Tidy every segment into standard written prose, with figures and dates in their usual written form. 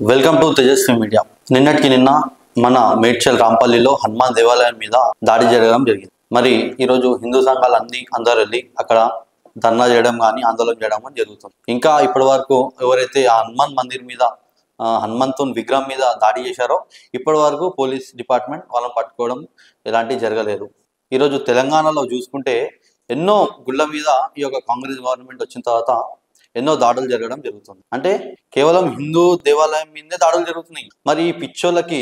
Welcome to Tejaswi media. నిన్నటికి నిన్న మన మేడ్చల్ రాంపల్లిలో హనుమాన్ దేవాలయం మీద దాడి జరగడం జరిగింది. మరి ఈరోజు హిందూ సంఘాలన్నీ అందరూ వెళ్ళి అక్కడ ధర్నా చేయడం కానీ ఆందోళన చేయడం కానీ జరుగుతుంది. ఇంకా ఇప్పటి వరకు ఎవరైతే ఆ హనుమాన్ మందిర్ మీద హనుమంతుని విగ్రహం మీద దాడి చేశారో ఇప్పటి వరకు పోలీస్ డిపార్ట్మెంట్ వాళ్ళని పట్టుకోవడం ఎలాంటివి జరగలేదు. ఈరోజు తెలంగాణలో చూసుకుంటే ఎన్నో గుళ్ళ మీద ఈ యొక్క కాంగ్రెస్ గవర్నమెంట్ వచ్చిన తర్వాత ఎన్నో దాడులు జరగడం జరుగుతుంది. అంటే కేవలం హిందూ దేవాలయం మీదే దాడులు జరుగుతున్నాయి. మరి ఈ పిచ్చోళ్ళకి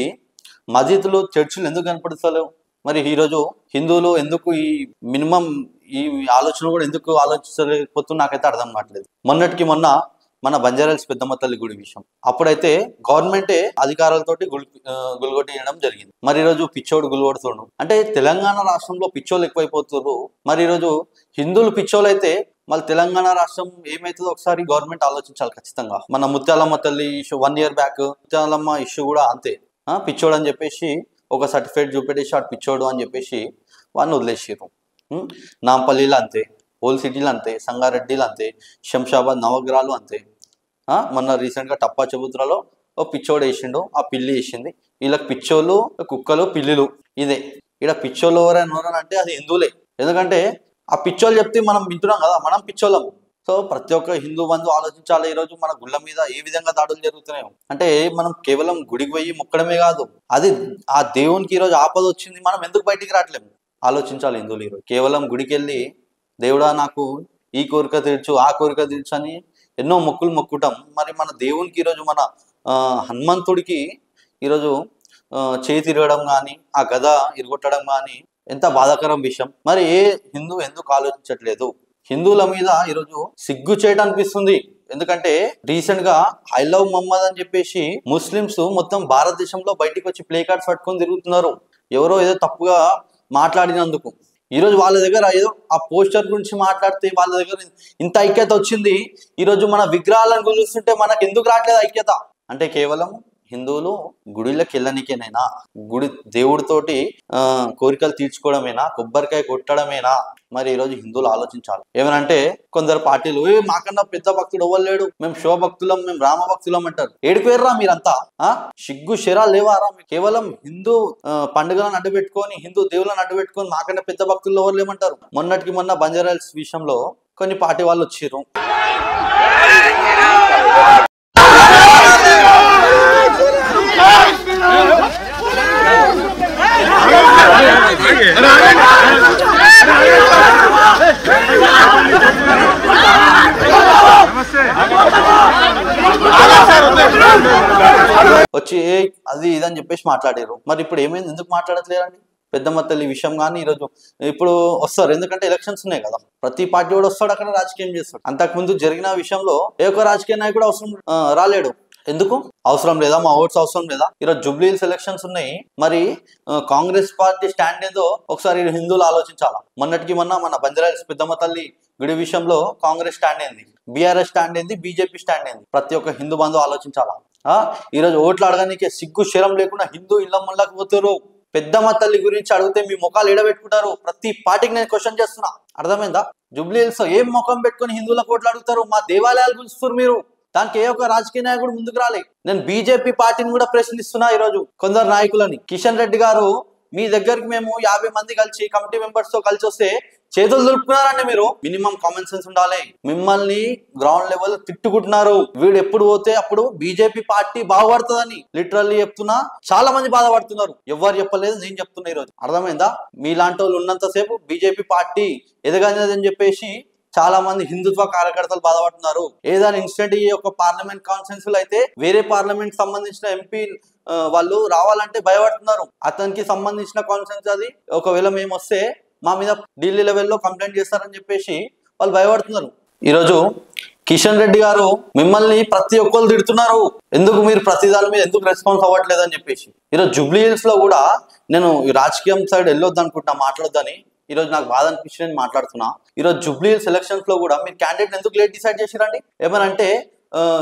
మసీదులు చర్చిలు ఎందుకు కనపడుతలేవు? మరి ఈరోజు హిందువులు ఎందుకు ఈ మినిమం ఈ ఆలోచన కూడా ఎందుకు ఆలోచించలేకపోతున్నా నాకైతే అర్థం కావట్లేదు. మొన్నటికి మొన్న మన బంజారాల్స్ పెద్దమ్మ తల్లి గుడి విషయం అప్పుడైతే గవర్నమెంటే అధికారులతోటి గుల్గొట్టేయడం జరిగింది. మరి ఈరోజు పిచ్చోడు గుల్గొడుతుండు. అంటే తెలంగాణ రాష్ట్రంలో పిచ్చోళ్ళు ఎక్కువైపోతున్నారు. మరి ఈరోజు హిందువులు పిచ్చోళ్ళు అయితే మళ్ళీ తెలంగాణ రాష్ట్రం ఏమైతుందో ఒకసారి గవర్నమెంట్ ఆలోచించాలి ఖచ్చితంగా. మన ముత్యాలమ్మ తల్లి issue 1 year back Muthyalamma issue కూడా అంతే. పిచ్చోడు అని చెప్పేసి ఒక సర్టిఫికేట్ చూపెట్టేసి వాడు పిచ్చోడు అని చెప్పేసి వాడిని వదిలేసారు. నాంపల్లిలో అంతే, ఓల్డ్ సిటీలు అంతే, సంగారెడ్డిలు అంతే, శంషాబాద్ నవగ్రహాలు అంతే. మొన్న రీసెంట్గా టప్పా చబుత్రాలో ఓ పిచ్చోడు వేసిండు, ఆ పిల్లి వేసింది. వీళ్ళకి పిచ్చోళ్ళు కుక్కలు పిల్లిలు ఇదే. ఇక్కడ పిచ్చోళ్ళు ఎవరైనా అంటే అది హిందువులే. ఎందుకంటే ఆ పిచ్చోళ్ళు చెప్తే మనం వింటున్నాం కదా, మనం పిచ్చోళ్ళం. సో ప్రతి ఒక్క హిందూ బంధు ఆలోచించాలి. ఈరోజు మన గుళ్ళ మీద ఏ విధంగా దాడులు జరుగుతున్నాయో అంటే మనం కేవలం గుడికి పోయి మొక్కడమే కాదు, అది ఆ దేవునికి ఈరోజు ఆపద వచ్చింది, మనం ఎందుకు బయటికి రావట్లేము ఆలోచించాలి హిందువులు. ఈరోజు కేవలం గుడికి వెళ్ళి దేవుడా నాకు ఈ కోరిక తీర్చు ఆ కోరిక తీర్చు అని ఎన్నో మొక్కులు మొక్కుటాం. మరి మన దేవునికి ఈరోజు మన హనుమంతుడికి ఈరోజు చేతి తిరగడం కానీ ఆ గద ఇరగొట్టడం కానీ ఎంత బాధాకరం విషయం. మరి ఏ హిందూ ఎందుకు ఆలోచించట్లేదు? హిందువుల మీద ఈరోజు సిగ్గు చేయడం అనిపిస్తుంది. ఎందుకంటే రీసెంట్ గా ఐ లవ్ మొహమ్మద్ అని చెప్పేసి ముస్లిమ్స్ మొత్తం భారతదేశంలో బయటికి వచ్చి ప్లే కార్డ్స్ పట్టుకొని తిరుగుతున్నారు, ఎవరో ఏదో తప్పుగా మాట్లాడినందుకు. ఈరోజు వాళ్ళ దగ్గర ఏదో ఆ పోస్టర్ గురించి మాట్లాడితే వాళ్ళ దగ్గర ఇంత ఐక్యత వచ్చింది. ఈరోజు మన విగ్రహాలను గురిస్తుంటే మనకు ఎందుకు రావట్లేదు ఐక్యత? అంటే కేవలం హిందువులు గుడిలోకి వెళ్ళనికేనైనా, గుడి దేవుడితోటి కోరికలు తీర్చుకోవడమేనా, కొబ్బరికాయ కొట్టడమేనా? మరి ఈరోజు హిందువులు ఆలోచించాలి. ఏమనంటే కొందరు పార్టీలు మాకన్నా పెద్ద భక్తుడు అవ్వలేడు, మేము శివభక్తులం, మేము రామ భక్తులం అంటారు. ఏడిపోయారా మీరంతా? సిగ్గు శరా లేవారా? కేవలం హిందూ పండుగలను అడ్డుపెట్టుకొని హిందూ దేవులను అడ్డుపెట్టుకొని మాకన్నా పెద్ద భక్తులు ఎవరు లేమంటారు. మొన్నటికి మొన్న బంజారాల్స్ విషయంలో కొన్ని పార్టీ వాళ్ళు వచ్చారు. వచ్చి అది ఇదని చెప్పేసి మాట్లాడారు. మరి ఇప్పుడు ఏమైంది, ఎందుకు మాట్లాడట్లేరండి? పెద్దమ్మ తల్లి విషయం కానీ ఈరోజు ఇప్పుడు వస్తారు, ఎందుకంటే ఎలక్షన్స్ ఉన్నాయి కదా, ప్రతి పార్టీ కూడా వస్తాడు, అక్కడ రాజకీయం చేస్తాడు. అంతకుముందు జరిగిన విషయంలో ఏ ఒక్క రాజకీయ నాయకుడు అవసరం రాలేడు. ఎందుకు అవసరం లేదా? మా ఓట్స్ అవసరం లేదా? ఈరోజు జూబ్లీహిల్స్ ఎలక్షన్స్ ఉన్నాయి. మరి కాంగ్రెస్ పార్టీ స్టాండ్ ఏదో ఒకసారి హిందువులు ఆలోచించాలా. మొన్నటికి మొన్న మన బంజారాల్స్ పెద్దమ్మ తల్లి గుడి విషయంలో కాంగ్రెస్ స్టాండ్ ఏంది, బీఆర్ఎస్ స్టాండ్ ఏంది, బీజేపీ స్టాండ్ ఏంది? ప్రతి ఒక్క హిందూ బంధు ఆలోచించాలా. ఈరోజు ఓట్లు అడగడానికి సిగ్గు శరం లేకుండా హిందూ ఇళ్ల ముళ్ళకి పోతారు. పెద్దమ్మ తల్లి గురించి అడిగితే మీ ముఖాలు ఎడబెట్టుకుంటారు. ప్రతి పార్టీకి నేను క్వశ్చన్ చేస్తున్నా, అర్థమైందా? జూబ్లీహిల్స్ ఏం ముఖం పెట్టుకుని హిందువులకు ఓట్లు అడుగుతారు? మా దేవాలయాలు గురిస్తారు మీరు. దానికి ఏ ఒక్క రాజకీయ నాయకుడు ముందుకు రాలే. నేను బీజేపీ పార్టీని కూడా ప్రశ్నిస్తున్నా. ఈరోజు కొందరు నాయకులని, కిషన్ రెడ్డి గారు మీ దగ్గరికి మేము 50 మంది కలిసి కమిటీ మెంబర్స్ తో కలిసి వస్తే చేతులు దులుపుకున్నారండి. మీరు మినిమం కామన్ సెన్స్ ఉండాలి. మిమ్మల్ని గ్రౌండ్ లెవెల్ తిట్టుకుంటున్నారు. వీడు ఎప్పుడు పోతే అప్పుడు బీజేపీ పార్టీ బాగుపడుతుందని లిటరల్లీ చెప్తున్నా. చాలా మంది బాధపడుతున్నారు, ఎవరు చెప్పలేదు, నేను చెప్తున్నా. ఈరోజు అర్థమైందా? మీలాంటి వాళ్ళు ఉన్నంతసేపు బీజేపీ పార్టీ ఎదగదని చెప్పేసి చాలా మంది హిందుత్వ కార్యకర్తలు బాధపడుతున్నారు. ఏదైనా ఇన్స్టెంట్ ఈ యొక్క పార్లమెంట్ కాన్ఫరెన్స్ అయితే వేరే పార్లమెంట్ సంబంధించిన ఎంపీ వాళ్ళు రావాలంటే భయపడుతున్నారు. అతనికి సంబంధించిన కాన్ఫరెన్స్ అది ఒకవేళ మేము వస్తే మా మీద ఢిల్లీ లెవెల్లో కంప్లైంట్ చేస్తారని చెప్పేసి వాళ్ళు భయపడుతున్నారు. ఈరోజు కిషన్ రెడ్డి గారు మిమ్మల్ని ప్రతి ఒక్కరు తిడుతున్నారు, ఎందుకు మీరు ప్రతి దాని మీద ఎందుకు రెస్పాన్స్ అవ్వట్లేదు అని చెప్పేసి. ఈరోజు జూబ్లీహిల్స్ లో కూడా నేను రాజకీయం సైడ్ వెళ్ళొద్దు అనుకుంటున్నా, మాట్లాడొద్దని. ఈరోజు నాకు బాధ అనిపించి నేను మాట్లాడుతున్నా. ఈరోజు జూబ్లీహిల్స్ ఎలక్షన్స్ లో కూడా మీరు క్యాండిడేట్ ఎందుకు లేట్ డిసైడ్ చేశారండి? ఏమనంటే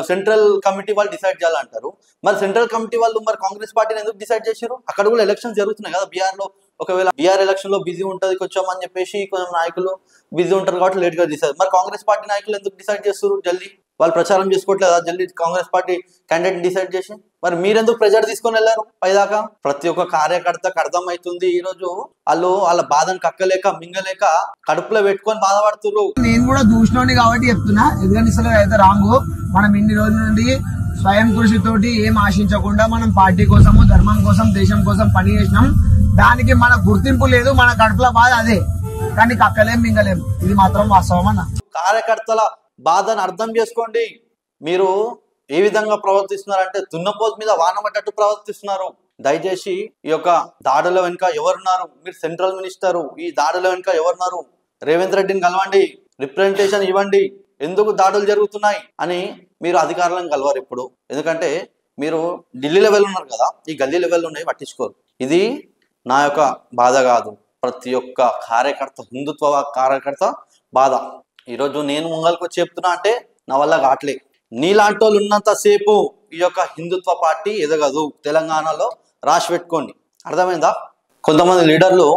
సెంట్రల్ కమిటీ వాళ్ళు డిసైడ్ చేయాలంటారు. మరి సెంట్రల్ కమిటీ వాళ్ళు మరి కాంగ్రెస్ పార్టీని ఎందుకు డిసైడ్ చేశారు? అక్కడ కూడా ఎలక్షన్స్ జరుగుతున్నాయి కదా బీఆర్ లో. ఒకవేళ బీఆర్ ఎలక్షన్ లో బిజీ ఉంటుంది కొంచెం అని చెప్పేసి కొంచెం నాయకులు బిజీ ఉంటారు కాబట్టి లేట్ గా డిసైడ్. మరి కాంగ్రెస్ పార్టీ నాయకులు ఎందుకు డిసైడ్ చేస్తారు జల్దీ? వాళ్ళు ప్రచారం చేసుకోవట్లేదా జల్దీ కాంగ్రెస్ పార్టీ క్యాండిడేట్ డిసైడ్ చేసి? మరి మీరెందుకు ప్రెజర్ తీసుకొని వెళ్ళారు పైదాకా? ప్రతి ఒక్క కార్యకర్తకు అర్థమవుతుంది ఈ రోజు వాళ్ళు వాళ్ళ బాధను కక్కలేక మింగలేక కడుపులో పెట్టుకొని బాధపడుతున్నారు. నేను కూడా చూసినోని కాబట్టి చెప్తున్నా, ఎందుకంటే అసలు అయితే రాంగు. మనం ఇన్ని రోజుల నుండి స్వయం కృషితోటి ఏం ఆశించకుండా మనం పార్టీ కోసము, ధర్మం కోసం, దేశం కోసం పని చేసినాం. దానికి మన గుర్తింపు లేదు, మన కడుపుల బాధ అదే, కానీ కక్కలేం మింగలేం. ఇది మాత్రం వాస్తవం అన్న. కార్యకర్తల బాధను అర్థం చేసుకోండి. మీరు ఏ విధంగా ప్రవర్తిస్తున్నారంటే దున్నపోతు మీద వానబడ్డట్టు ప్రవర్తిస్తున్నారు. దయచేసి ఈ యొక్క దాడుల వెనుక ఎవరున్నారు? మీరు సెంట్రల్ మినిస్టర్, ఈ దాడుల వెనుక ఎవరున్నారు? రేవంత్ రెడ్డిని కలవండి, రిప్రజెంటేషన్ ఇవ్వండి, ఎందుకు దాడులు జరుగుతున్నాయి అని మీరు అధికారులను కలవారు ఇప్పుడు. ఎందుకంటే మీరు ఢిల్లీ లెవెల్ ఉన్నారు కదా, ఈ గల్లీ లెవెల్ ఉన్నాయి పట్టించుకోరు. ఇది నా యొక్క బాధ కాదు, ప్రతి ఒక్క కార్యకర్త, హిందుత్వ కార్యకర్త బాధ. ఈరోజు నేను ముంగల్కి వచ్చి చెప్తున్నా అంటే నా వల్ల కావట్లే. నీలాంటి వాళ్ళు ఉన్నంతసేపు ఈ యొక్క హిందుత్వ పార్టీ ఎదగదు తెలంగాణలో, రాసి పెట్టుకోండి, అర్థమైందా? కొంతమంది లీడర్లు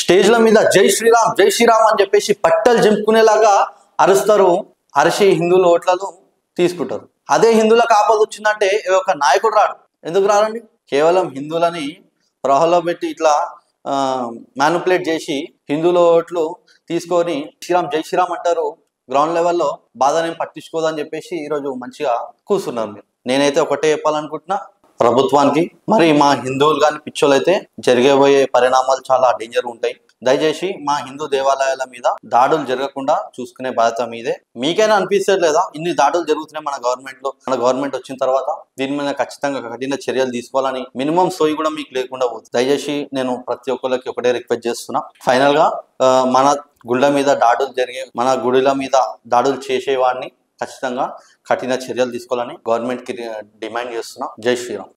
స్టేజ్ల మీద జై శ్రీరామ్ జై శ్రీరామ్ అని చెప్పేసి బట్టలు జింపుకునేలాగా అరుస్తారు, అరిసి హిందువుల ఓట్లను తీసుకుంటారు. అదే హిందువులకు ఆపద వచ్చిందంటే ఒక నాయకుడు రాడు. ఎందుకు రాడండి? కేవలం హిందువులని ప్రహలో పెట్టి ఇట్లా మ్యానిపులేట్ చేసి హిందువుల ఓట్లు తీసుకొని శ్రీరామ్ జై శ్రీరామ్ అంటారు. గ్రౌండ్ లెవెల్లో బాధనేం పట్టించుకోదని చెప్పేసి ఈరోజు మంచిగా కూర్చున్నారు మీరు. నేనైతే ఒకటే చెప్పాలనుకుంటున్నా ప్రభుత్వానికి, మరి మా హిందువులు కానీ పిచ్చోళ్ళు అయితే జరగబోయే పరిణామాలు చాలా డేంజర్ ఉంటాయి. దయచేసి మా హిందూ దేవాలయాల మీద దాడులు జరగకుండా చూసుకునే బాధ్యత మీదే. మీకైనా అనిపించట్లేదా ఇన్ని దాడులు జరుగుతున్నాయి మన గవర్నమెంట్ వచ్చిన తర్వాత? దీని మీద ఖచ్చితంగా కఠిన చర్యలు తీసుకోవాలని మినిమం సోయి కూడా మీకు లేకుండా పోతుంది. దయచేసి నేను ప్రతి ఒక్కరికి ఒకటే రిక్వెస్ట్ చేస్తున్నా. ఫైనల్ గా మన గుళ్ళ మీద దాడులు మన గుడిల మీద దాడులు చేసేవాడిని ఖచ్చితంగా కఠిన చర్యలు తీసుకోవాలని గవర్నమెంట్ కి డిమాండ్ చేస్తున్నా. జై శ్రీరామ్.